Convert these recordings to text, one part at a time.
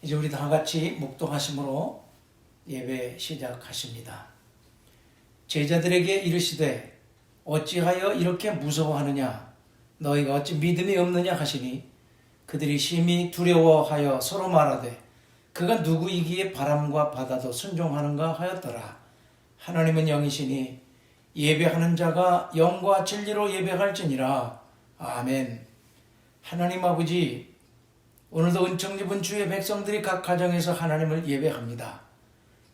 이제 우리 다 같이 묵독하심으로 예배 시작하십니다. 제자들에게 이르시되 어찌하여 이렇게 무서워하느냐 너희가 어찌 믿음이 없느냐 하시니 그들이 심히 두려워하여 서로 말하되 그가 누구이기에 바람과 바다도 순종하는가 하였더라. 하나님은 영이시니 예배하는 자가 영과 진리로 예배할지니라. 아멘. 하나님 아버지, 오늘도 은총 입은 주의 백성들이 각 가정에서 하나님을 예배합니다.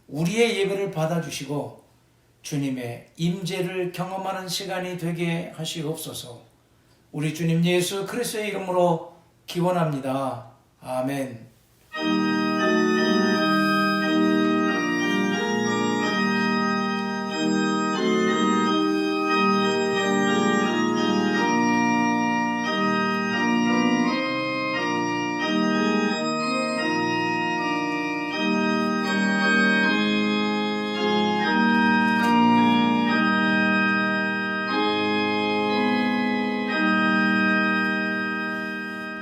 우리의 예배를 받아주시고 주님의 임재를 경험하는 시간이 되게 하시옵소서. 우리 주님 예수 그리스도의 이름으로 기원합니다. 아멘.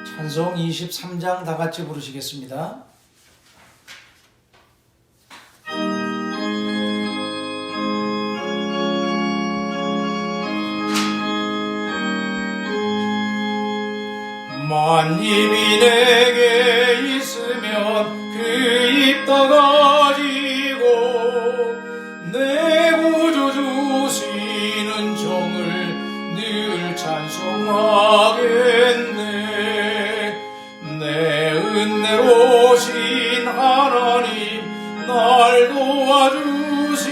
찬송 23장 다 같이 부르시겠습니다. 만입이 내게 있으면 그 입 다 가지고 내 구주 주시는 종을 늘 찬송하겠네. 내 은혜로우신 하나님 날 도와주시고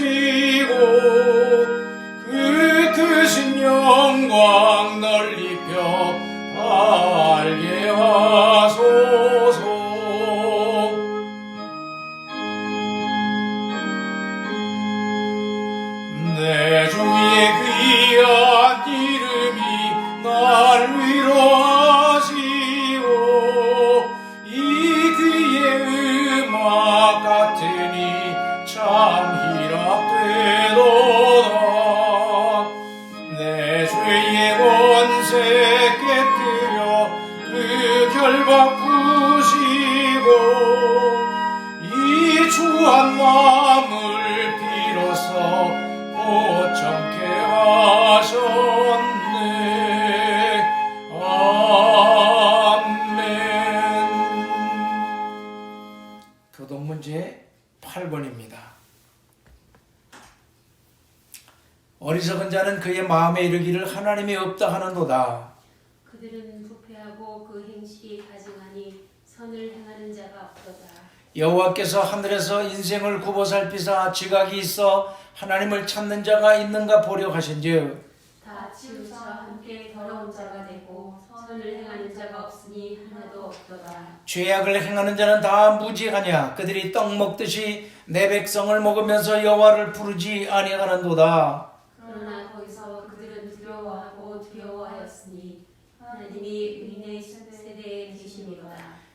그 크신 영광 널리 펴 알게 하소서. 내 주의 귀한 이름이 날 위로하시고 이 귀의 음악 같으니 참 희락되도다. 내 죄의 권세 깨뜨려 그 결박 푸시고 이 주한 마음을 비로소 포청케 하셨네. 아멘. 교동문제 8번입니다. 어리석은 자는 그의 마음에 이르기를 하나님이 없다 하는도다. 그들은 부패하고 그 행실이 가증하니 선을 행하는 자가 없도다. 여호와께서 하늘에서 인생을 굽어 살피사 지각이 있어 하나님을 찾는 자가 있는가 보려 하신즉 다 치우쳐 함께 더러운 자가 되고 선을 행하는 자가 없으니 하나도 없도다. 죄악을 행하는 자는 다 무지하냐 그들이 떡 먹듯이 내 백성을 먹으면서 여호와를 부르지 아니하는도다. 그러나 거기서 그들은 두려워하고 두려워하였으니 하나님이 의인의 세대에 계시니로다.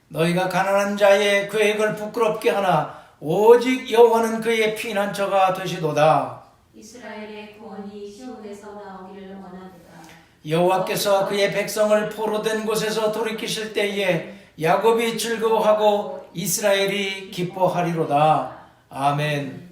너희가 가난한 자의 계획을 부끄럽게 하나 오직 여호와는 그의 피난처가 되시도다. 이스라엘의 구원이 시온에서 나오기를 원하도다. 여호와께서 그의 백성을 포로된 곳에서 돌이키실 때에 야곱이 즐거워하고 이스라엘이 기뻐하리로다. 아멘.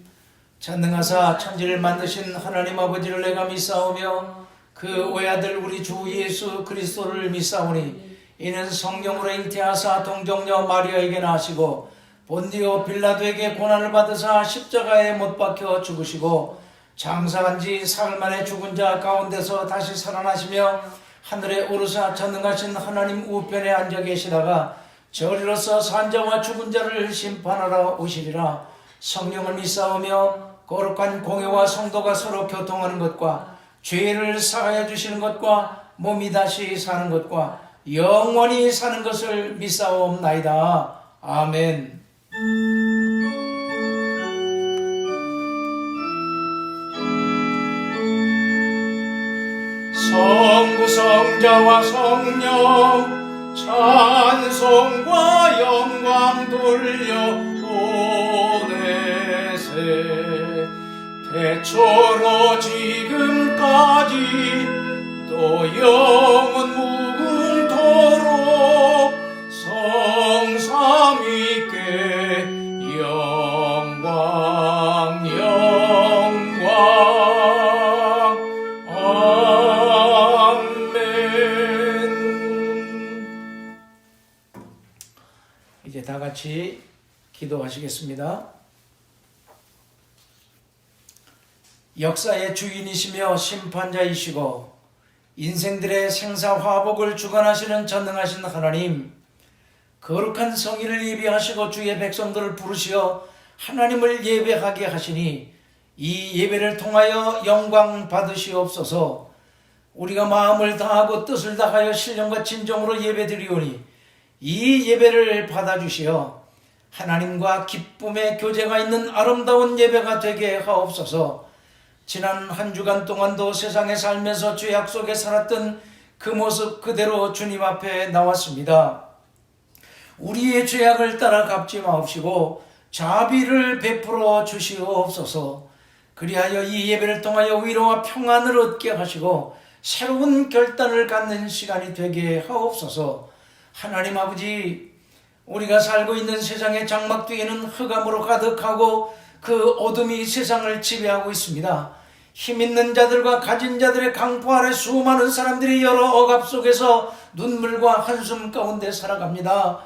전능하사 천지를 만드신 하나님 아버지를 내가 믿사오며 그 외아들 우리 주 예수 그리스도를 믿사오니 이는 성령으로 잉태하사 동정녀 마리아에게 나시고 본디오 빌라도에게 고난을 받으사 십자가에 못 박혀 죽으시고 장사한 지 사흘 만에 죽은 자 가운데서 다시 살아나시며 하늘에 오르사 전능하신 하나님 우편에 앉아 계시다가 저리로서 산자와 죽은 자를 심판하러 오시리라. 성령을 믿사오며 거룩한 공회와 성도가 서로 교통하는 것과 죄를 사하여 주시는 것과 몸이 다시 사는 것과 영원히 사는 것을 믿사옵나이다. 아멘. 성부 성자와 성령 찬송과 영광 돌려 보내세. 대초로 지금까지 또 영원 무궁토록 성삼위께 이제 다 같이 기도하시겠습니다. 역사의 주인이시며 심판자이시고 인생들의 생사화복을 주관하시는 전능하신 하나님, 거룩한 성의를 예비하시고 주의 백성들을 부르시어 하나님을 예배하게 하시니 이 예배를 통하여 영광 받으시옵소서. 우리가 마음을 다하고 뜻을 다하여 신령과 진정으로 예배드리오니 이 예배를 받아주시어 하나님과 기쁨의 교제가 있는 아름다운 예배가 되게 하옵소서. 지난 한 주간 동안도 세상에 살면서 죄악 속에 살았던 그 모습 그대로 주님 앞에 나왔습니다. 우리의 죄악을 따라 갚지 마옵시고 자비를 베풀어 주시옵소서. 그리하여 이 예배를 통하여 위로와 평안을 얻게 하시고 새로운 결단을 갖는 시간이 되게 하옵소서. 하나님 아버지, 우리가 살고 있는 세상의 장막 뒤에는 흑암으로 가득하고 그 어둠이 세상을 지배하고 있습니다. 힘있는 자들과 가진 자들의 강포 아래 수많은 사람들이 여러 억압 속에서 눈물과 한숨 가운데 살아갑니다.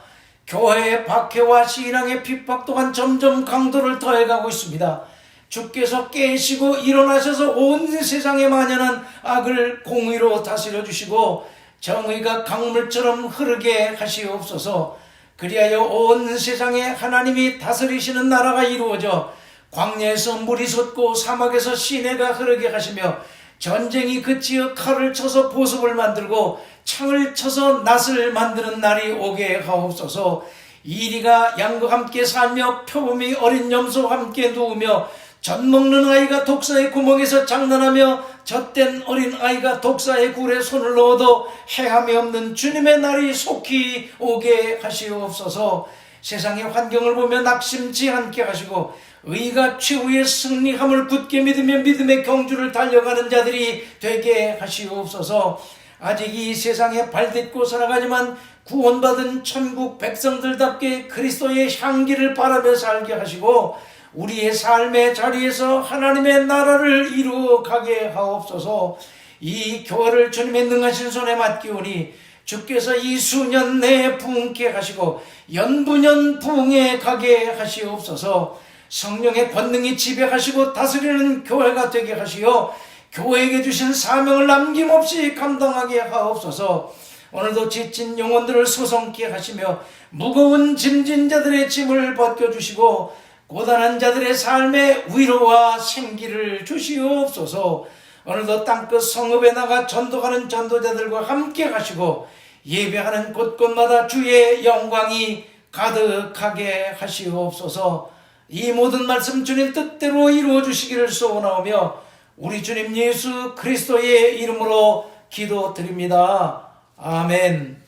교회의 박해와 신앙의 핍박 또한 점점 강도를 더해가고 있습니다. 주께서 깨시고 일어나셔서 온 세상에 만연한 악을 공의로 다스려 주시고 정의가 강물처럼 흐르게 하시옵소서. 그리하여 온 세상에 하나님이 다스리시는 나라가 이루어져 광야에서 물이 솟고 사막에서 시내가 흐르게 하시며 전쟁이 그치어 칼을 쳐서 보습을 만들고 창을 쳐서 낫을 만드는 날이 오게 하옵소서. 이리가 양과 함께 살며 표범이 어린 염소와 함께 누우며 젖먹는 아이가 독사의 구멍에서 장난하며 젖된 어린 아이가 독사의 굴에 손을 넣어도 해함이 없는 주님의 날이 속히 오게 하시옵소서. 세상의 환경을 보며 낙심치 않게 하시고 의가 최후의 승리함을 굳게 믿으며 믿음의 경주를 달려가는 자들이 되게 하시옵소서. 아직 이 세상에 발딛고 살아가지만 구원받은 천국 백성들답게 그리스도의 향기를 바라며 살게 하시고 우리의 삶의 자리에서 하나님의 나라를 이루어가게 하옵소서. 이 교회를 주님의 능하신 손에 맡기오니 주께서 이 수년 내에 부흥케 하시고 연부년 부흥에 가게 하시옵소서. 성령의 권능이 지배하시고 다스리는 교회가 되게 하시어 교회에게 주신 사명을 남김없이 감당하게 하옵소서. 오늘도 지친 영혼들을 소성케 하시며 무거운 짐진 자들의 짐을 벗겨주시고 고단한 자들의 삶에 위로와 생기를 주시옵소서. 오늘도 땅끝 성읍에 나가 전도하는 전도자들과 함께 하시고 예배하는 곳곳마다 주의 영광이 가득하게 하시옵소서. 이 모든 말씀 주님 뜻대로 이루어 주시기를 소원하오며 우리 주님 예수 그리스도의 이름으로 기도드립니다. 아멘.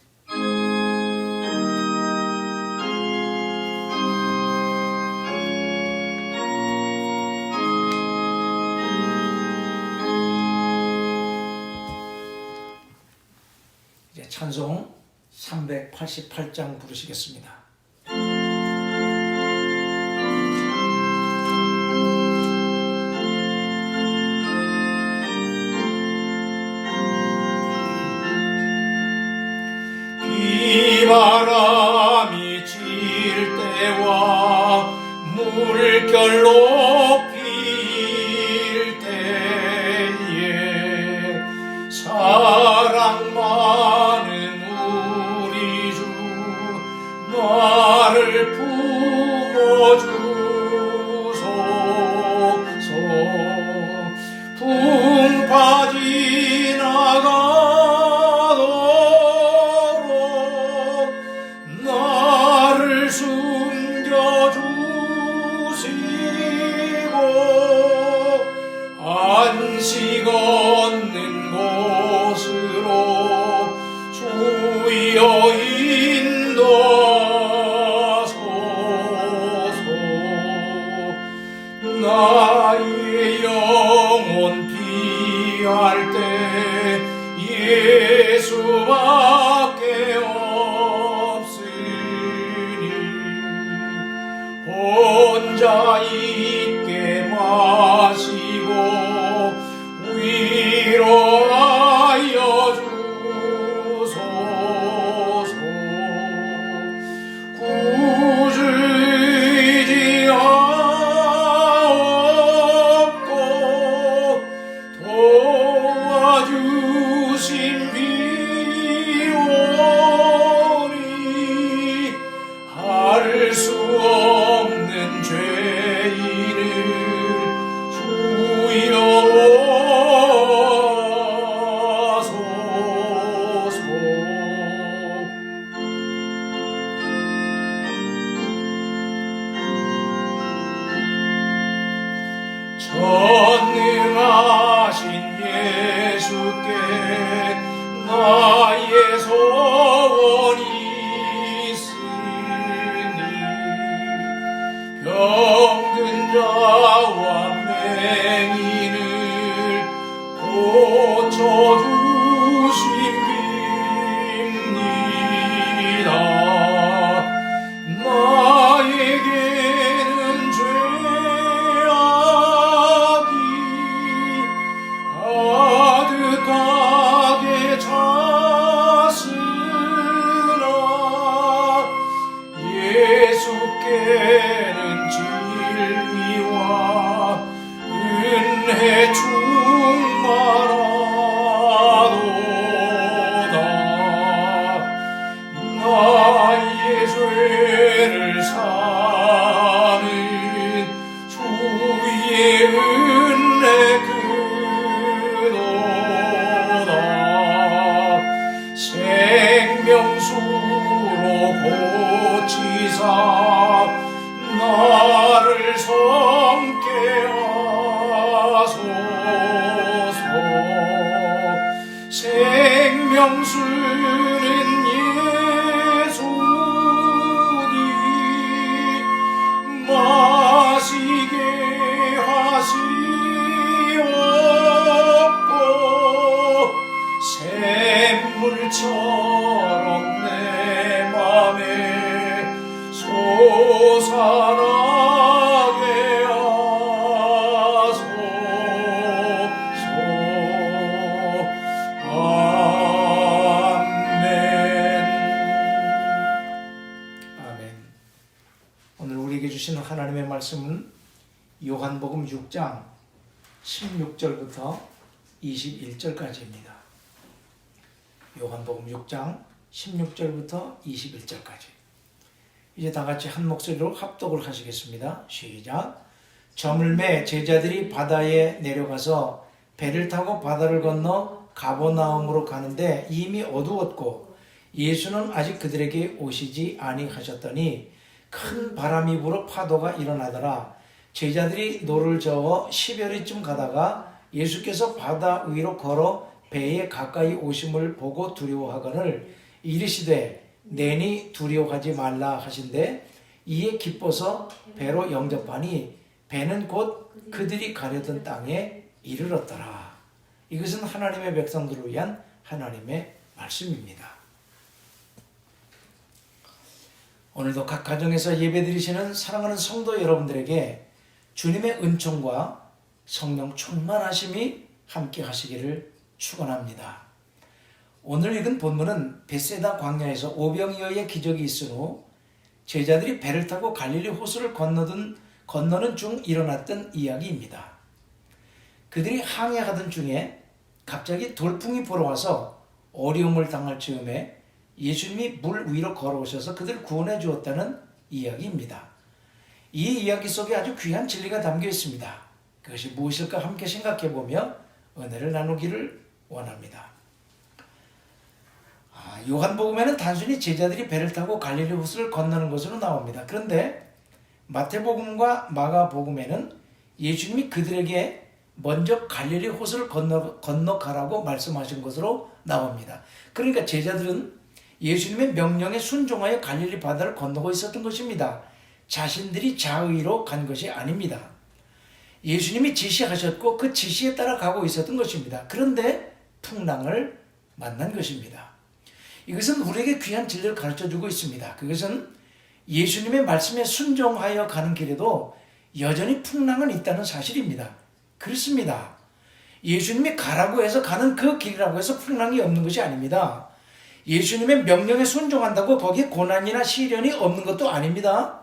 이제 찬송 388장 부르시겠습니다. 비바람이 칠 때와 물결 높일 때에 사랑 많은 우리 주 나를 품어주소서. 풍파 지나가도록 나를 숨겨주시고 안식 얻는 곳으로 주여 인도하소서. 나의 영혼 피할 때 예수밖에 없으니 혼자 있게 마시고 위로하여 주소서. 꾸짖지 않고 도와주신 비오니 할 수 없는 죄인을 주여 오소서. 전능하신 예수께 나의 소원이 있으니 병든 자와 맹인을 고쳐주십니다. 나에게는 죄악이 가득하게 찼으나 예수께는 진리와 은혜 충만하도다. 나의 죄를 사는 주의 은혜 크도다. 생명수로 고치사 나를 섬게 하소서. 생명수는 예수니 마시게 하시옵고 샘물처럼 내 맘에 솟아나게 하소서. 아멘. 오늘 우리에게 주시는 하나님의 말씀은 요한복음 6장 16절부터 21절까지입니다. 요한복음 6장 16절부터 21절까지. 이제 다 같이 한 목소리로 합독을 하시겠습니다. 시작. 저물매 제자들이 바다에 내려가서 배를 타고 바다를 건너 가버나움으로 가는데 이미 어두웠고 예수는 아직 그들에게 오시지 아니하셨더니 큰 바람이 불어 파도가 일어나더라. 제자들이 노를 저어 10여리쯤 가다가 예수께서 바다 위로 걸어 배에 가까이 오심을 보고 두려워하거늘 이르시되 내니 두려워하지 말라 하신대 이에 기뻐서 배로 영접하니 배는 곧 그들이 가려던 땅에 이르렀더라. 이것은 하나님의 백성들을 위한 하나님의 말씀입니다. 오늘도 각 가정에서 예배드리시는 사랑하는 성도 여러분들에게 주님의 은총과 성령 충만하심이 함께 하시기를 축원합니다. 오늘 읽은 본문은 벳세다 광야에서 오병이어의 기적이 있은 후 제자들이 배를 타고 갈릴리 호수를 건너는 중 일어났던 이야기입니다. 그들이 항해하던 중에 갑자기 돌풍이 불어와서 어려움을 당할 즈음에 예수님이 물 위로 걸어오셔서 그들을 구원해 주었다는 이야기입니다. 이 이야기 속에 아주 귀한 진리가 담겨 있습니다. 그것이 무엇일까 함께 생각해 보며 은혜를 나누기를 원합니다. 요한복음에는 단순히 제자들이 배를 타고 갈릴리 호수를 건너는 것으로 나옵니다. 그런데 마태복음과 마가복음에는 예수님이 그들에게 먼저 갈릴리 호수를 건너가라고 말씀하신 것으로 나옵니다. 그러니까 제자들은 예수님의 명령에 순종하여 갈릴리 바다를 건너고 있었던 것입니다. 자신들이 자의로 간 것이 아닙니다. 예수님이 지시하셨고 그 지시에 따라 가고 있었던 것입니다. 그런데 풍랑을 만난 것입니다. 이것은 우리에게 귀한 진리를 가르쳐주고 있습니다. 그것은 예수님의 말씀에 순종하여 가는 길에도 여전히 풍랑은 있다는 사실입니다. 그렇습니다. 예수님이 가라고 해서 가는 그 길이라고 해서 풍랑이 없는 것이 아닙니다. 예수님의 명령에 순종한다고 거기에 고난이나 시련이 없는 것도 아닙니다.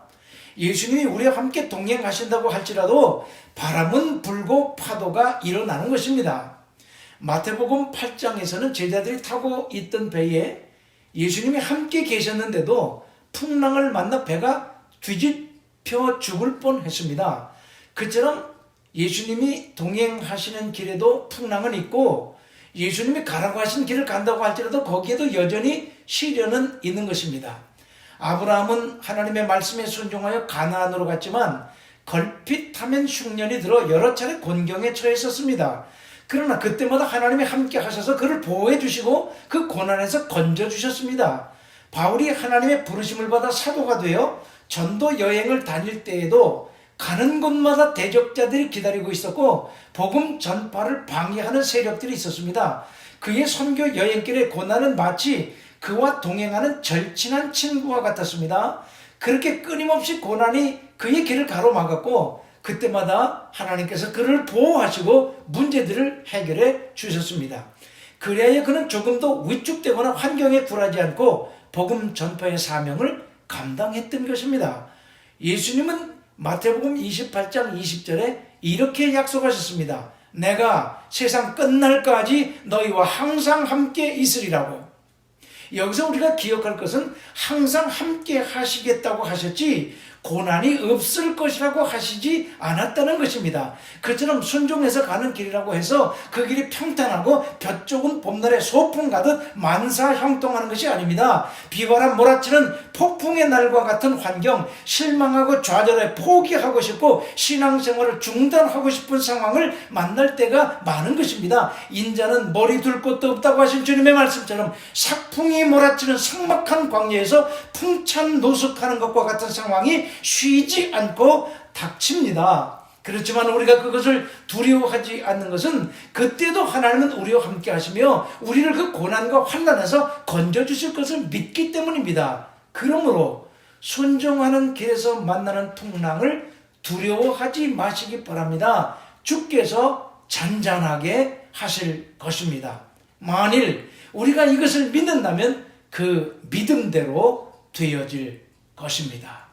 예수님이 우리와 함께 동행하신다고 할지라도 바람은 불고 파도가 일어나는 것입니다. 마태복음 8장에서는 제자들이 타고 있던 배에 예수님이 함께 계셨는데도 풍랑을 만나 배가 뒤집혀 죽을 뻔했습니다. 그처럼 예수님이 동행하시는 길에도 풍랑은 있고 예수님이 가라고 하신 길을 간다고 할지라도 거기에도 여전히 시련은 있는 것입니다. 아브라함은 하나님의 말씀에 순종하여 가나안으로 갔지만 걸핏하면 흉년이 들어 여러 차례 곤경에 처했었습니다. 그러나 그때마다 하나님이 함께 하셔서 그를 보호해 주시고 그 고난에서 건져 주셨습니다. 바울이 하나님의 부르심을 받아 사도가 되어 전도 여행을 다닐 때에도 가는 곳마다 대적자들이 기다리고 있었고 복음 전파를 방해하는 세력들이 있었습니다. 그의 선교 여행길의 고난은 마치 그와 동행하는 절친한 친구와 같았습니다. 그렇게 끊임없이 고난이 그의 길을 가로막았고 그때마다 하나님께서 그를 보호하시고 문제들을 해결해 주셨습니다. 그래야 그는 조금도 위축되거나 환경에 굴하지 않고 복음 전파의 사명을 감당했던 것입니다. 예수님은 마태복음 28장 20절에 이렇게 약속하셨습니다. 내가 세상 끝날까지 너희와 항상 함께 있으리라고. 여기서 우리가 기억할 것은 항상 함께 하시겠다고 하셨지 고난이 없을 것이라고 하시지 않았다는 것입니다. 그처럼 순종해서 가는 길이라고 해서 그 길이 평탄하고 볕 좋은 봄날에 소풍 가듯 만사형통하는 것이 아닙니다. 비바람 몰아치는 폭풍의 날과 같은 환경, 실망하고 좌절해 포기하고 싶고 신앙생활을 중단하고 싶은 상황을 만날 때가 많은 것입니다. 인자는 머리 둘 곳도 없다고 하신 주님의 말씀처럼 삭풍이 몰아치는 삭막한 광야에서 풍찬 노숙하는 것과 같은 상황이 쉬지 않고 닥칩니다. 그렇지만 우리가 그것을 두려워하지 않는 것은 그때도 하나님은 우리와 함께 하시며 우리를 그 고난과 환난에서 건져주실 것을 믿기 때문입니다. 그러므로 순종하는 길에서 만나는 풍랑을 두려워하지 마시기 바랍니다. 주께서 잔잔하게 하실 것입니다. 만일 우리가 이것을 믿는다면 그 믿음대로 되어질 것입니다.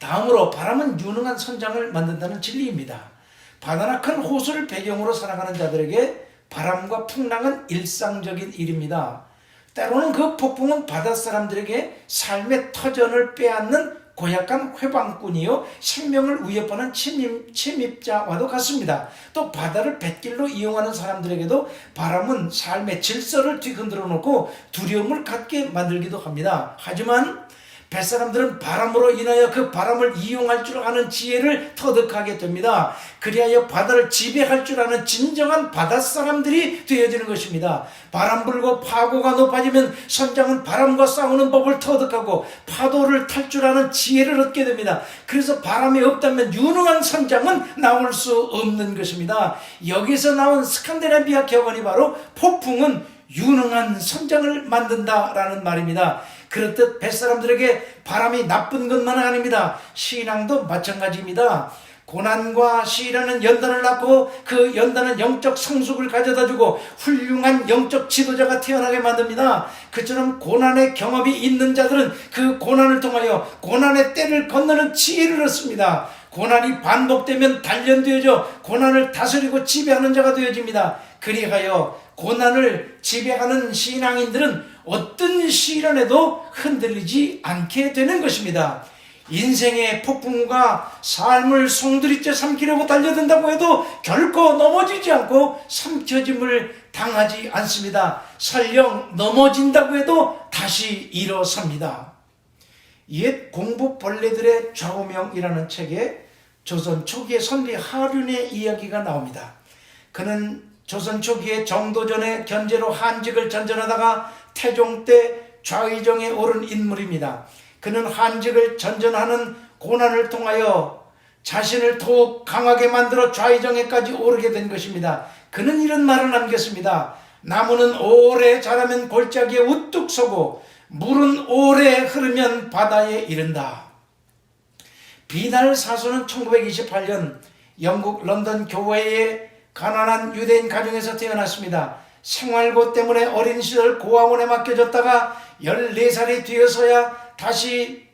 다음으로 바람은 유능한 선장을 만든다는 진리입니다. 바다나 큰 호수를 배경으로 살아가는 자들에게 바람과 풍랑은 일상적인 일입니다. 때로는 그 폭풍은 바다 사람들에게 삶의 터전을 빼앗는 고약한 회방꾼이요 생명을 위협하는 침입자와도 같습니다. 또 바다를 뱃길로 이용하는 사람들에게도 바람은 삶의 질서를 뒤흔들어 놓고 두려움을 갖게 만들기도 합니다. 하지만 뱃사람들은 바람으로 인하여 그 바람을 이용할 줄 아는 지혜를 터득하게 됩니다. 그리하여 바다를 지배할 줄 아는 진정한 바닷사람들이 되어지는 것입니다. 바람 불고 파고가 높아지면 선장은 바람과 싸우는 법을 터득하고 파도를 탈 줄 아는 지혜를 얻게 됩니다. 그래서 바람이 없다면 유능한 선장은 나올 수 없는 것입니다. 여기서 나온 스칸데나비아 격언이 바로 폭풍은 유능한 선장을 만든다라는 말입니다. 그렇듯 뱃사람들에게 바람이 나쁜 것만 아닙니다. 신앙도 마찬가지입니다. 고난과 시련은 연단을 낳고 그 연단은 영적 성숙을 가져다주고 훌륭한 영적 지도자가 태어나게 만듭니다. 그처럼 고난의 경험이 있는 자들은 그 고난을 통하여 고난의 때를 건너는 지혜를 얻습니다. 고난이 반복되면 단련되어져 고난을 다스리고 지배하는 자가 되어집니다. 그리하여 고난을 지배하는 신앙인들은 어떤 시련에도 흔들리지 않게 되는 것입니다. 인생의 폭풍과 삶을 송두리째 삼키려고 달려든다고 해도 결코 넘어지지 않고 삼켜짐을 당하지 않습니다. 설령 넘어진다고 해도 다시 일어섭니다. 옛 공부벌레들의 좌우명이라는 책에 조선 초기의 선비 하륜의 이야기가 나옵니다. 그는 조선 초기에 정도전의 견제로 한직을 전전하다가 태종 때 좌의정에 오른 인물입니다. 그는 한직을 전전하는 고난을 통하여 자신을 더욱 강하게 만들어 좌의정에까지 오르게 된 것입니다. 그는 이런 말을 남겼습니다. 나무는 오래 자라면 골짜기에 우뚝 서고 물은 오래 흐르면 바다에 이른다. 비날 사수는 1928년 영국 런던 교회의 가난한 유대인 가정에서 태어났습니다. 생활고 때문에 어린 시절 고아원에 맡겨졌다가 14살이 되어서야 다시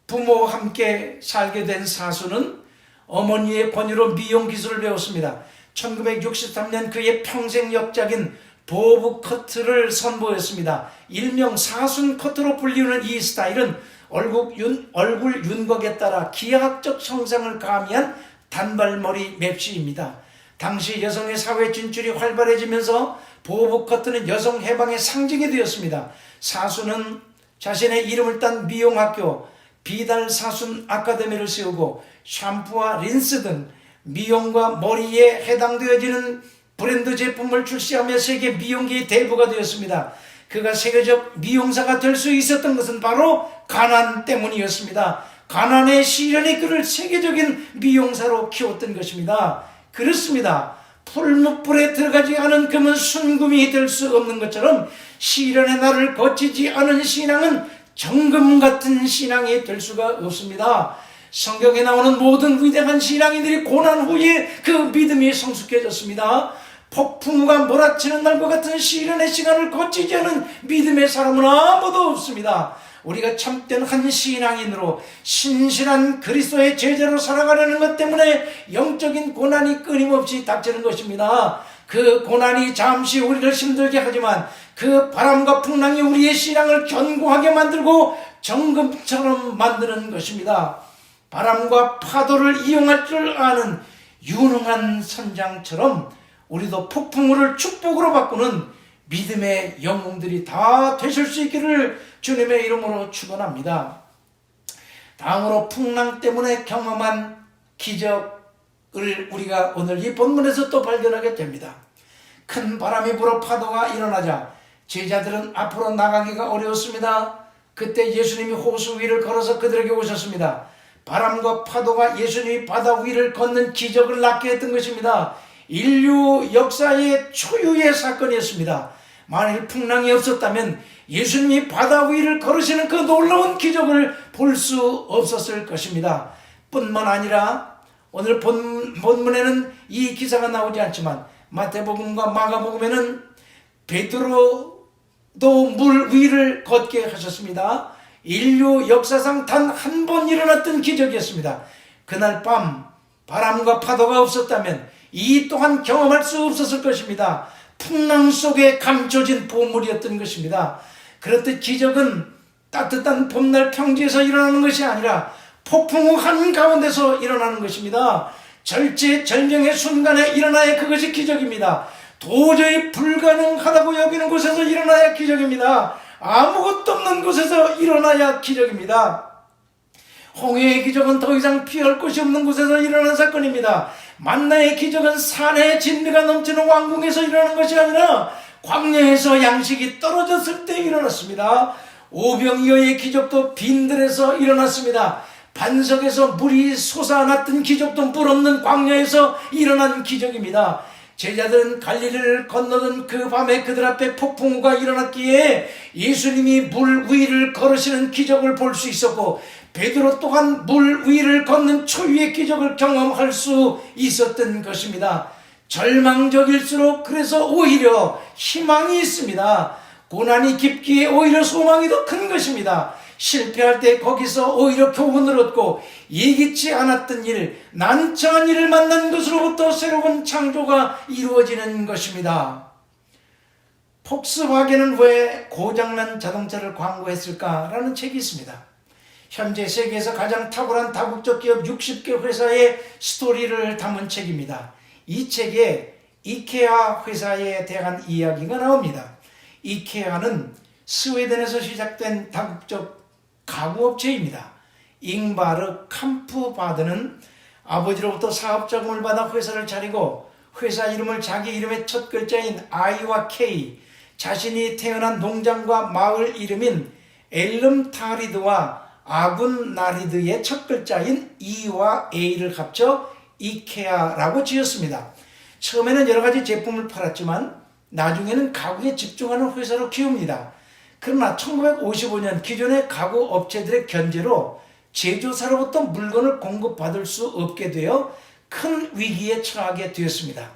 부모와 함께 살게 된 사수는 어머니의 권유로 미용 기술을 배웠습니다. 1963년 그의 평생 역작인 보브 커트를 선보였습니다. 일명 사순 커트로 불리는 이 스타일은 얼굴 윤곽에 따라 기하학적 형상을 가미한 단발머리 맵시입니다. 당시 여성의 사회 진출이 활발해지면서 보브 커트는 여성 해방의 상징이 되었습니다. 사수는 자신의 이름을 딴 미용학교 비달 사순 아카데미를 세우고 샴푸와 린스 등 미용과 머리에 해당되어지는 브랜드 제품을 출시하며 세계 미용계의 대부가 되었습니다. 그가 세계적 미용사가 될 수 있었던 것은 바로 가난 때문이었습니다. 가난의 시련이 그를 세계적인 미용사로 키웠던 것입니다. 그렇습니다. 풀무불에 들어가지 않은 금은 순금이 될 수 없는 것처럼 시련의 날을 거치지 않은 신앙은 정금 같은 신앙이 될 수가 없습니다. 성경에 나오는 모든 위대한 신앙인들이 고난 후에 그 믿음이 성숙해졌습니다. 폭풍우가 몰아치는 날과 같은 시련의 시간을 거치지 않은 믿음의 사람은 아무도 없습니다. 우리가 참된 한 신앙인으로 신실한 그리스도의 제자로 살아가려는 것 때문에 영적인 고난이 끊임없이 닥치는 것입니다. 그 고난이 잠시 우리를 힘들게 하지만 그 바람과 풍랑이 우리의 신앙을 견고하게 만들고 정금처럼 만드는 것입니다. 바람과 파도를 이용할 줄 아는 유능한 선장처럼 우리도 폭풍우를 축복으로 바꾸는 믿음의 영웅들이 다 되실 수 있기를 주님의 이름으로 축원합니다. 다음으로 풍랑 때문에 경험한 기적을 우리가 오늘 이 본문에서 또 발견하게 됩니다. 큰 바람이 불어 파도가 일어나자 제자들은 앞으로 나가기가 어려웠습니다. 그때 예수님이 호수 위를 걸어서 그들에게 오셨습니다. 바람과 파도가 예수님이 바다 위를 걷는 기적을 낳게 했던 것입니다. 인류 역사의 초유의 사건이었습니다. 만일 풍랑이 없었다면 예수님이 바다 위를 걸으시는 그 놀라운 기적을 볼 수 없었을 것입니다. 뿐만 아니라 오늘 본문에는 이 기사가 나오지 않지만 마태복음과 마가복음에는 베드로도 물 위를 걷게 하셨습니다. 인류 역사상 단 한 번 일어났던 기적이었습니다. 그날 밤 바람과 파도가 없었다면 이 또한 경험할 수 없었을 것입니다. 풍랑 속에 감춰진 보물이었던 것입니다. 그렇듯 기적은 따뜻한 봄날 평지에서 일어나는 것이 아니라 폭풍우 한가운데서 일어나는 것입니다. 절체절명의 순간에 일어나야 그것이 기적입니다. 도저히 불가능하다고 여기는 곳에서 일어나야 기적입니다. 아무것도 없는 곳에서 일어나야 기적입니다. 홍해의 기적은 더 이상 피할 곳이 없는 곳에서 일어난 사건입니다. 만나의 기적은 산의 진미가 넘치는 왕궁에서 일어난 것이 아니라 광야에서 양식이 떨어졌을 때 일어났습니다. 오병이어의 기적도 빈들에서 일어났습니다. 반석에서 물이 솟아났던 기적도 물 없는 광야에서 일어난 기적입니다. 제자들은 갈릴리를 건너던 그 밤에 그들 앞에 폭풍우가 일어났기에 예수님이 물 위를 걸으시는 기적을 볼 수 있었고 베드로 또한 물 위를 걷는 초유의 기적을 경험할 수 있었던 것입니다. 절망적일수록 그래서 오히려 희망이 있습니다. 고난이 깊기에 오히려 소망이 더 큰 것입니다. 실패할 때 거기서 오히려 교훈을 얻고 예기치 않았던 일, 난처한 일을 만난 것으로부터 새로운 창조가 이루어지는 것입니다. 폭스바겐은 왜 고장난 자동차를 광고했을까라는 책이 있습니다. 현재 세계에서 가장 탁월한 다국적 기업 60개 회사의 스토리를 담은 책입니다. 이 책에 이케아 회사에 대한 이야기가 나옵니다. 이케아는 스웨덴에서 시작된 다국적 가구업체입니다. 잉바르 캄프바드는 아버지로부터 사업자금을 받아 회사를 차리고 회사 이름을 자기 이름의 첫 글자인 I와 K, 자신이 태어난 농장과 마을 이름인 엘름타리드와 아군나리드의 첫 글자인 E와 A를 합쳐 이케아라고 지었습니다. 처음에는 여러 가지 제품을 팔았지만 나중에는 가구에 집중하는 회사로 키웁니다. 그러나 1955년 기존의 가구 업체들의 견제로 제조사로부터 물건을 공급받을 수 없게 되어 큰 위기에 처하게 되었습니다.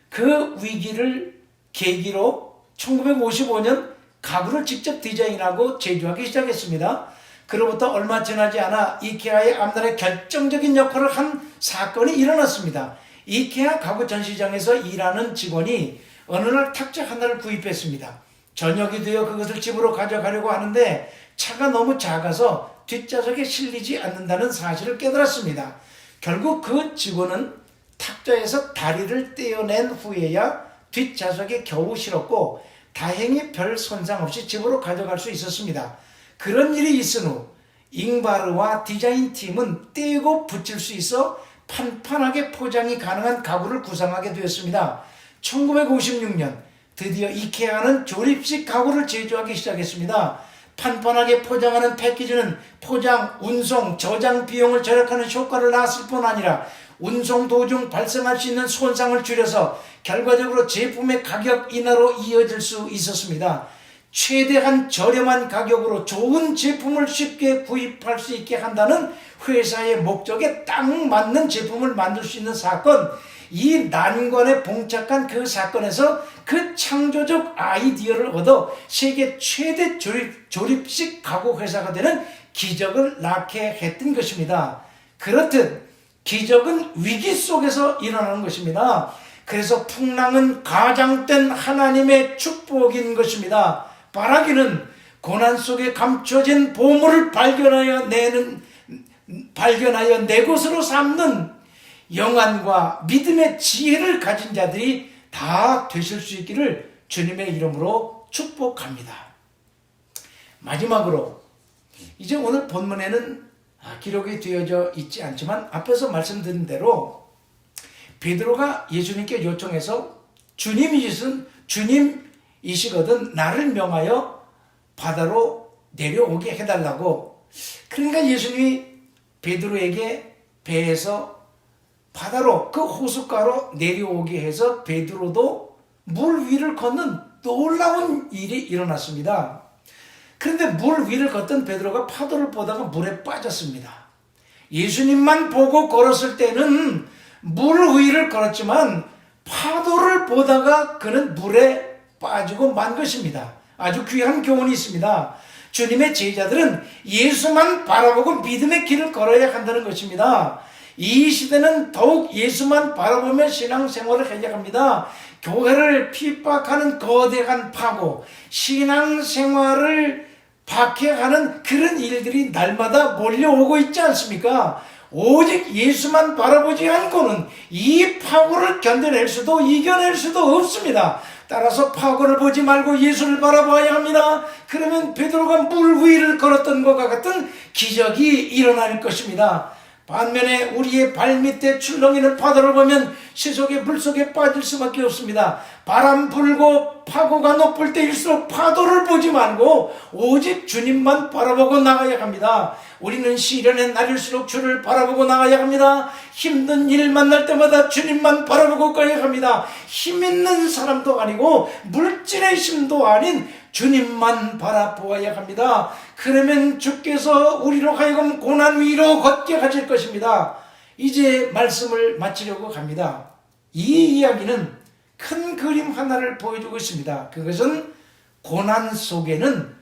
그 위기를 계기로 1955년 가구를 직접 디자인하고 제조하기 시작했습니다. 그로부터 얼마 지나지 않아 이케아의 앞날에 결정적인 역할을 한 사건이 일어났습니다. 이케아 가구 전시장에서 일하는 직원이 어느 날 탁자 하나를 구입했습니다. 저녁이 되어 그것을 집으로 가져가려고 하는데 차가 너무 작아서 뒷좌석에 실리지 않는다는 사실을 깨달았습니다. 결국 그 직원은 탁자에서 다리를 떼어낸 후에야 뒷좌석에 겨우 실었고 다행히 별 손상 없이 집으로 가져갈 수 있었습니다. 그런 일이 있은 후 잉바르와 디자인팀은 떼고 붙일 수 있어 판판하게 포장이 가능한 가구를 구상하게 되었습니다. 1956년 드디어 이케아는 조립식 가구를 제조하기 시작했습니다. 판판하게 포장하는 패키지는 포장, 운송, 저장 비용을 절약하는 효과를 낳았을 뿐 아니라 운송 도중 발생할 수 있는 손상을 줄여서 결과적으로 제품의 가격 인하로 이어질 수 있었습니다. 최대한 저렴한 가격으로 좋은 제품을 쉽게 구입할 수 있게 한다는 회사의 목적에 딱 맞는 제품을 만들 수 있는 사건, 이 난관에 봉착한 그 사건에서 그 창조적 아이디어를 얻어 세계 최대 조립식 가구 회사가 되는 기적을 낳게 했던 것입니다. 그렇듯 기적은 위기 속에서 일어나는 것입니다. 그래서 풍랑은 가장된 하나님의 축복인 것입니다. 바라기는 고난 속에 감춰진 보물을 발견하여 내 것으로 삼는 영안과 믿음의 지혜를 가진 자들이 다 되실 수 있기를 주님의 이름으로 축복합니다. 마지막으로 이제 오늘 본문에는 기록이 되어져 있지 않지만 앞에서 말씀드린 대로 베드로가 예수님께 요청해서 주님이시거든 나를 명하여 바다로 내려오게 해달라고. 그러니까 예수님이 베드로에게 배에서 바다로 그 호숫가로 내려오게 해서 베드로도 물 위를 걷는 놀라운 일이 일어났습니다. 그런데 물 위를 걷던 베드로가 파도를 보다가 물에 빠졌습니다. 예수님만 보고 걸었을 때는 물 위를 걸었지만 파도를 보다가 그는 물에 빠지고 만 것입니다. 아주 귀한 교훈이 있습니다. 주님의 제자들은 예수만 바라보고 믿음의 길을 걸어야 한다는 것입니다. 이 시대는 더욱 예수만 바라보며 신앙생활을 해야 합니다. 교회를 핍박하는 거대한 파고, 신앙생활을 박해하는 그런 일들이 날마다 몰려오고 있지 않습니까? 오직 예수만 바라보지 않고는 이 파고를 견뎌낼 수도 이겨낼 수도 없습니다. 따라서 파고를 보지 말고 예수를 바라봐야 합니다. 그러면 베드로가 물 위를 걸었던 것과 같은 기적이 일어날 것입니다. 반면에 우리의 발밑에 출렁이는 파도를 보면 시속의 물속에 빠질 수밖에 없습니다. 바람 불고 파고가 높을 때일수록 파도를 보지 말고 오직 주님만 바라보고 나가야 합니다. 우리는 시련의 날일수록 주를 바라보고 나가야 합니다. 힘든 일 만날 때마다 주님만 바라보고 가야 합니다. 힘 있는 사람도 아니고 물질의 힘도 아닌 주님만 바라보아야 합니다. 그러면 주께서 우리로 하여금 고난 위로 걷게 하실 것입니다. 이제 말씀을 마치려고 합니다. 이 이야기는 큰 그림 하나를 보여주고 있습니다. 그것은 고난 속에는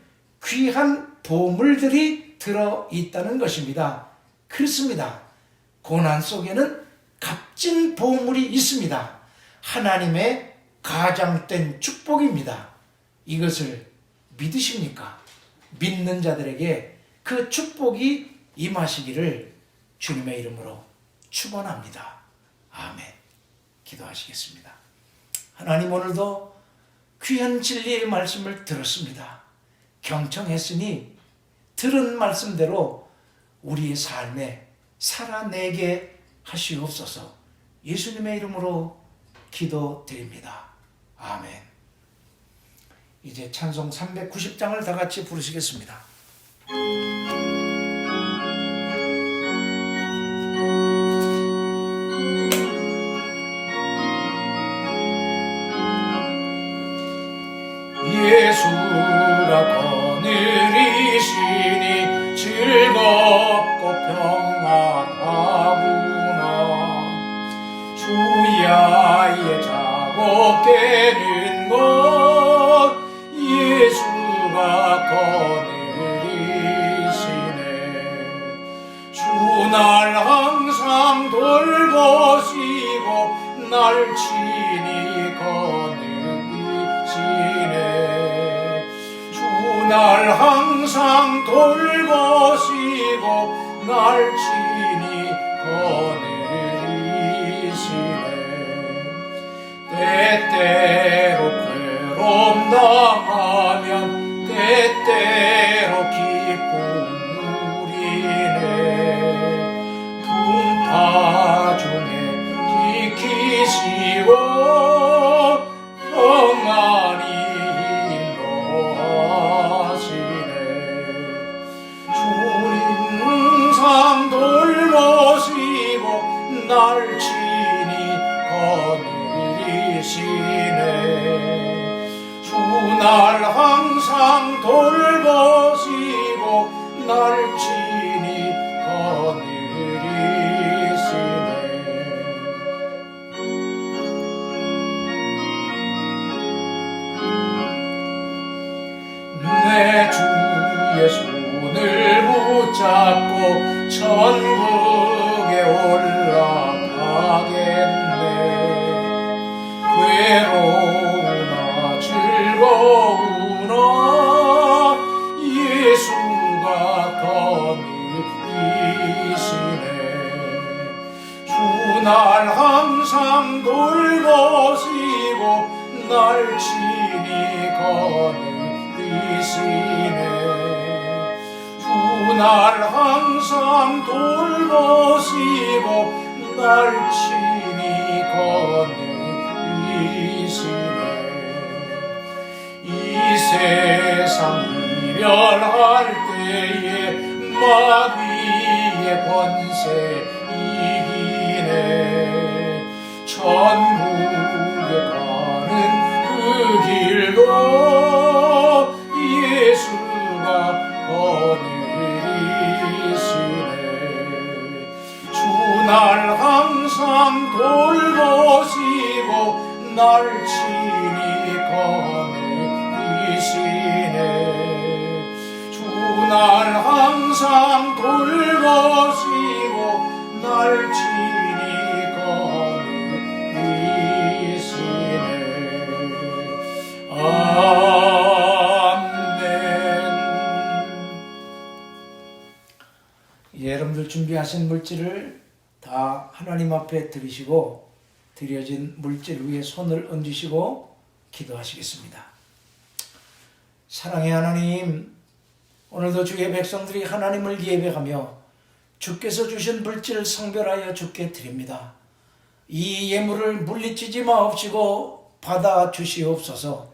귀한 보물들이 들어있다는 것입니다. 그렇습니다. 고난 속에는 값진 보물이 있습니다. 하나님의 가장된 축복입니다. 이것을 믿으십니까? 믿는 자들에게 그 축복이 임하시기를 주님의 이름으로 축원합니다. 아멘. 기도하시겠습니다. 하나님, 오늘도 귀한 진리의 말씀을 들었습니다. 경청했으니 들은 말씀대로 우리의 삶에 살아내게 하시옵소서. 예수님의 이름으로 기도드립니다. 아멘. 이제 찬송 390장을 다 같이 부르시겠습니다. 예수라 거느리시니 즐겁고 평안하구나. 주야의 작업 되는 것 주 날 항상 돌보시고 날 친히 거느리시네. 주 날 항상 돌보시고 날 친히 거느리시네. 때때로 괴로움 당하면 때때로 기쁨 누리네. 풍파 중에 지키시고 평안히 인도하시네. 주님 항상 돌보시고 날 친히 거느리시네. 주 날 항상 돌보시고 날 친히 거느리시네. 내 주의 손을 붙잡고 천국에 올라가겠네. 괴로우나 즐거우나 예수가 거느리시네. 주 날 항상 돌보시고 날 친히 거느리시네. 주 날 항상 돌보시고 날 친히 거느리시네. 이 세상 이별할 때에 마귀의 권세 이기네. 천국에 가는 그 길도 예수가 거느리시네. 주 날 항상 돌보시고 날 친히 거느리시네. 주 날 항상 돌보시고 날 친히 거느리시네. 아멘. 여러분들 준비하신 물질을 다 하나님 앞에 드리시고 드려진 물질 위에 손을 얹으시고 기도하시겠습니다. 사랑의 하나님, 오늘도 주의 백성들이 하나님을 예배하며 주께서 주신 물질을 성별하여 주께 드립니다. 이 예물을 물리치지 마옵시고 받아 주시옵소서.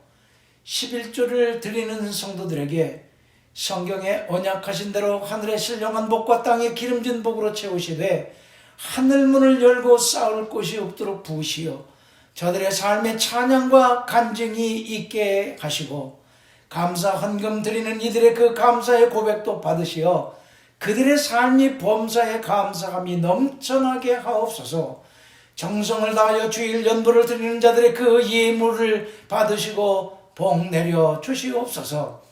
11조를 드리는 성도들에게 성경에 언약하신 대로 하늘의 신령한 복과 땅의 기름진 복으로 채우시되 하늘문을 열고 싸울 곳이 없도록 부으시어 저들의 삶에 찬양과 간증이 있게 하시고 감사 헌금 드리는 이들의 그 감사의 고백도 받으시어 그들의 삶이 범사에 감사함이 넘쳐나게 하옵소서. 정성을 다하여 주일 연보를 드리는 자들의 그 예물을 받으시고 복 내려 주시옵소서.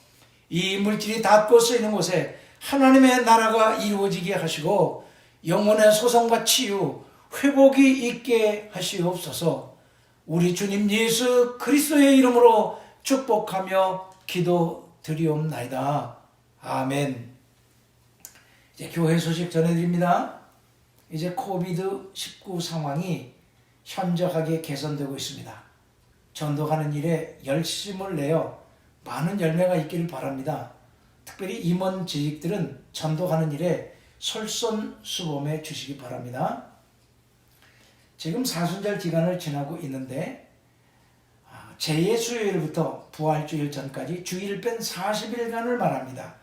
이 물질이 닿고 쓰이는 곳에 하나님의 나라가 이루어지게 하시고 영혼의 소성과 치유, 회복이 있게 하시옵소서. 우리 주님 예수 그리스도의 이름으로 축복하며 기도드리옵나이다. 아멘. 이제 교회 소식 전해드립니다. 이제 코비드-19 상황이 현저하게 개선되고 있습니다. 전도하는 일에 열심을 내어 많은 열매가 있기를 바랍니다. 특별히 임원 재직들은 전도하는 일에 솔선수범해 주시기 바랍니다. 지금 사순절 기간을 지나고 있는데 제2수요일부터 부활주일 전까지 주일 뺀 40일간을 말합니다.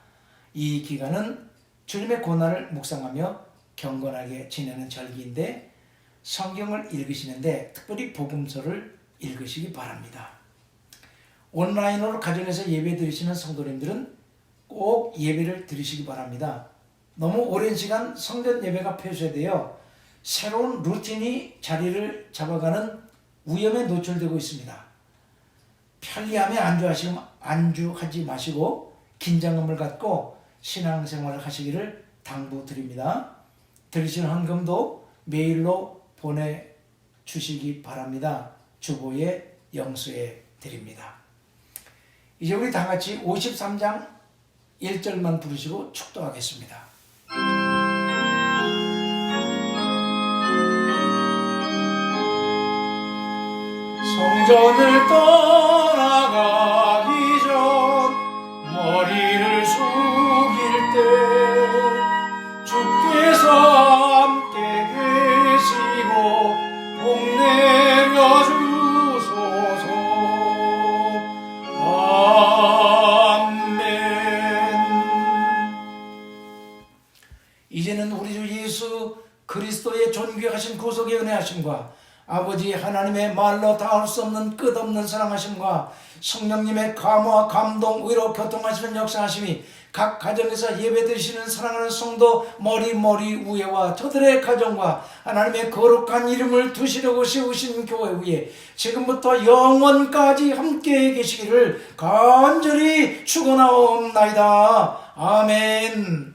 이 기간은 주님의 고난을 묵상하며 경건하게 지내는 절기인데 성경을 읽으시는데 특별히 복음서를 읽으시기 바랍니다. 온라인으로 가정에서 예배 드리시는 성도님들은 꼭 예배를 드리시기 바랍니다. 너무 오랜 시간 성전 예배가 폐쇄되어 새로운 루틴이 자리를 잡아가는 위험에 노출되고 있습니다. 편리함에 안주하지 마시고 긴장감을 갖고 신앙생활을 하시기를 당부드립니다. 들으시는 헌금도 메일로 보내주시기 바랍니다. 주보에 영수해 드립니다. 이제 우리 다 같이 53장 1절만 부르시고 축도하겠습니다. 성전을 떠나가기 전 머리를 숙일 때 주께서 함께 계시고 복 내려 주소서. 아멘. 이제는 우리 주 예수 그리스도의 존귀하신 구속의 은혜하심과 아버지 하나님의 말로 다 할 수 없는 끝없는 사랑하심과 성령님의 감화 감동 위로 교통하시는 역사하심이 각 가정에서 예배드리시는 사랑하는 성도 머리 위에와 저들의 가정과 하나님의 거룩한 이름을 두시려고 세우신 교회 위에 지금부터 영원까지 함께 계시기를 간절히 축원하옵나이다. 아멘.